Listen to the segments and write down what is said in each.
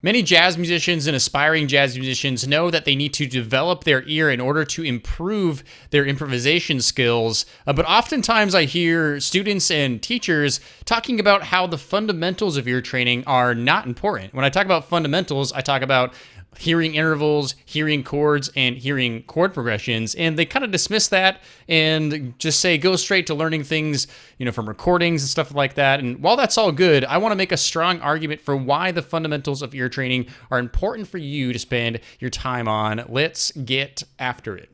Many jazz musicians and aspiring jazz musicians know that they need to develop their ear in order to improve their improvisation skills. But oftentimes I hear students and teachers talking about how the fundamentals of ear training are not important. When I talk about fundamentals, I talk about hearing intervals, hearing chords, and hearing chord progressions, and they kind of dismiss that and just say go straight to learning things, from recordings and stuff like that. And while that's all good, I want to make a strong argument for why the fundamentals of ear training are important for you to spend your time on. Let's get after it.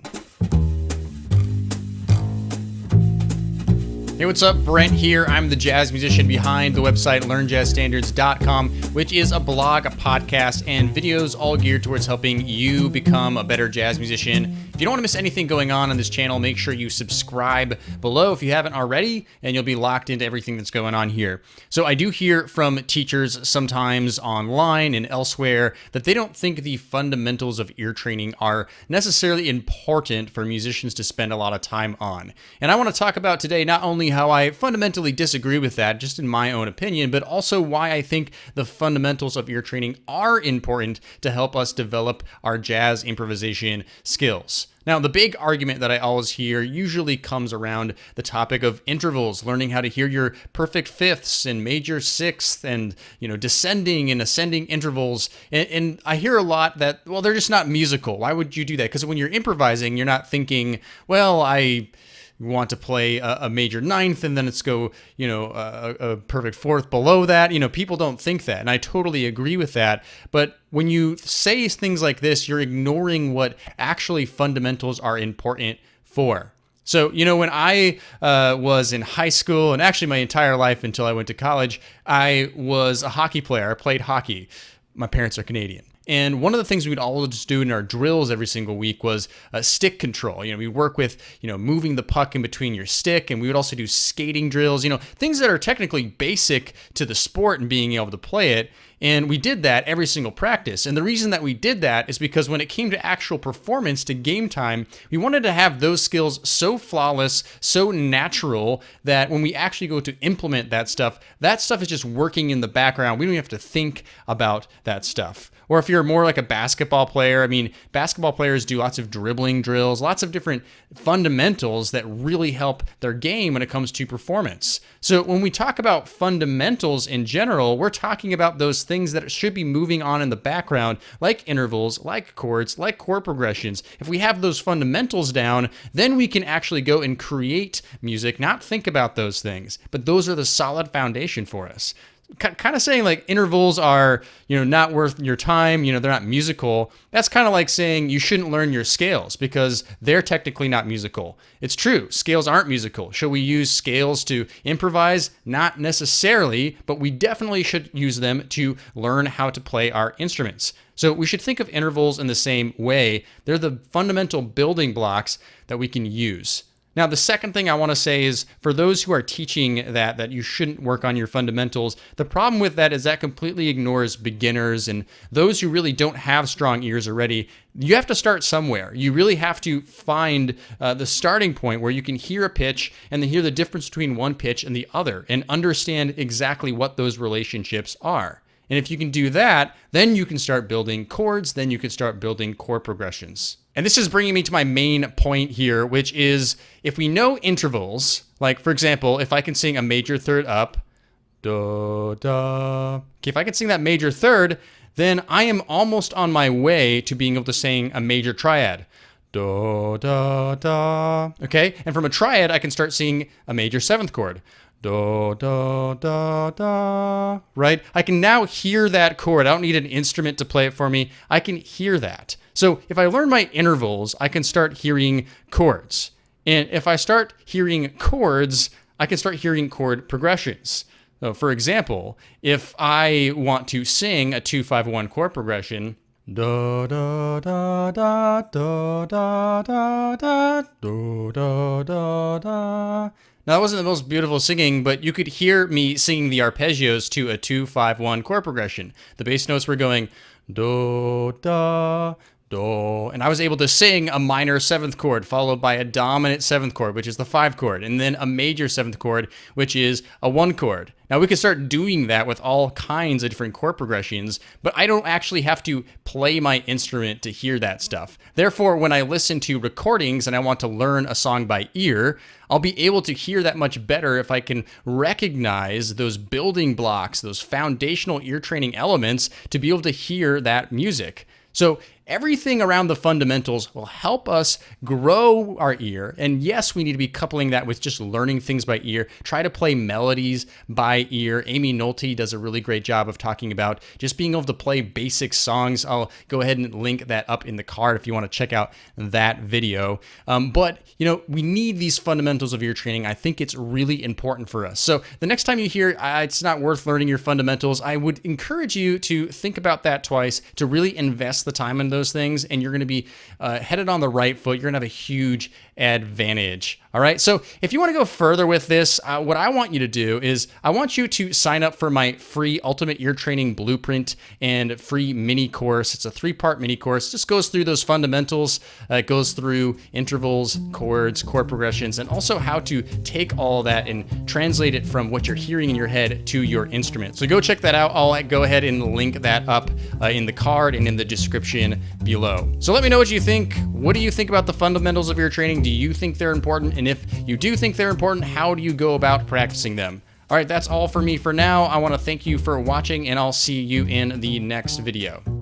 Hey, what's up? Brent here. I'm the jazz musician behind the website learnjazzstandards.com, which is a blog, a podcast, and videos all geared towards helping you become a better jazz musician. If you don't want to miss anything going on this channel, make sure you subscribe below if you haven't already, and you'll be locked into everything that's going on here. So I do hear from teachers sometimes online and elsewhere that they don't think the fundamentals of ear training are necessarily important for musicians to spend a lot of time on. And I want to talk about today not only how I fundamentally disagree with that, just in my own opinion, but also why I think the fundamentals of ear training are important to help us develop our jazz improvisation skills. Now, the big argument that I always hear usually comes around the topic of intervals, learning how to hear your perfect fifths and major sixths and, descending and ascending intervals. And I hear a lot that, well, they're just not musical. Why would you do that? Because when you're improvising, you're not thinking, well, I want to play a major ninth and then it's go, a perfect fourth below that. People don't think that. And I totally agree with that. But when you say things like this, you're ignoring what actually fundamentals are important for. So, when I was in high school, and actually my entire life until I went to college, I was a hockey player. I played hockey. My parents are Canadian. And one of the things we'd always do in our drills every single week was stick control. We work with, moving the puck in between your stick, and we would also do skating drills, things that are technically basic to the sport and being able to play it. And we did that every single practice. And the reason that we did that is because when it came to actual performance, to game time, we wanted to have those skills so flawless, so natural, that when we actually go to implement that stuff is just working in the background. We don't have to think about that stuff. Or if you're more like a basketball player, basketball players do lots of dribbling drills, lots of different fundamentals that really help their game when it comes to performance. So when we talk about fundamentals in general, we're talking about those things that should be moving on in the background, like intervals, like chords, like chord progressions. If we have those fundamentals down, then we can actually go and create music, not think about those things. But those are the solid foundation for us. Kind of saying like intervals are, not worth your time, they're not musical. That's kind of like saying you shouldn't learn your scales because they're technically not musical. It's true, scales aren't musical. Should we use scales to improvise? Not necessarily, but we definitely should use them to learn how to play our instruments. So we should think of intervals in the same way. They're the fundamental building blocks that we can use. Now, the second thing I want to say is for those who are teaching that you shouldn't work on your fundamentals, the problem with that is that completely ignores beginners and those who really don't have strong ears already. You have to start somewhere. You really have to find the starting point where you can hear a pitch and then hear the difference between one pitch and the other and understand exactly what those relationships are. And if you can do that, then you can start building chords, then you can start building chord progressions. And this is bringing me to my main point here, which is if we know intervals, like for example, if I can sing a major third up, do, da. Okay, if I can sing that major third, then I am almost on my way to being able to sing a major triad. Do, da, da. Okay, and from a triad, I can start singing a major seventh chord. Do, da, da, da, right? I can now hear that chord. I don't need an instrument to play it for me. I can hear that. So if I learn my intervals, I can start hearing chords. And if I start hearing chords, I can start hearing chord progressions. So for example, if I want to sing a 2-5-1 chord progression, da da da da da da da da da da da. Now, that wasn't the most beautiful singing, but you could hear me singing the arpeggios to a 2-5-1 chord progression. The bass notes were going do, da, do, and I was able to sing a minor 7th chord followed by a dominant 7th chord, which is the 5 chord, and then a major 7th chord, which is a 1 chord. Now we can start doing that with all kinds of different chord progressions, but I don't actually have to play my instrument to hear that stuff. Therefore, when I listen to recordings and I want to learn a song by ear, I'll be able to hear that much better if I can recognize those building blocks, those foundational ear training elements to be able to hear that music. So everything around the fundamentals will help us grow our ear. And yes, we need to be coupling that with just learning things by ear. Try to play melodies by ear. Amy Nolte does a really great job of talking about just being able to play basic songs. I'll go ahead and link that up in the card if you want to check out that video. But we need these fundamentals of ear training. I think it's really important for us. So the next time you hear it's not worth learning your fundamentals, I would encourage you to think about that twice, to really invest the time in those things, and you're going to be headed on the right foot. You're going to have a huge advantage. All right. So if you want to go further with this, what I want you to do is I want you to sign up for my free Ultimate Ear Training Blueprint and free mini course. It's a 3-part mini course. It just goes through those fundamentals. It goes through intervals, chords, chord progressions, and also how to take all that and translate it from what you're hearing in your head to your instrument. So go check that out. I'll go ahead and link that up in the card and in the description below. So let me know what you think. What do you think about the fundamentals of ear training? Do you think they're important? And if you do think they're important, how do you go about practicing them? All right, that's all for me for now. I want to thank you for watching, and I'll see you in the next video.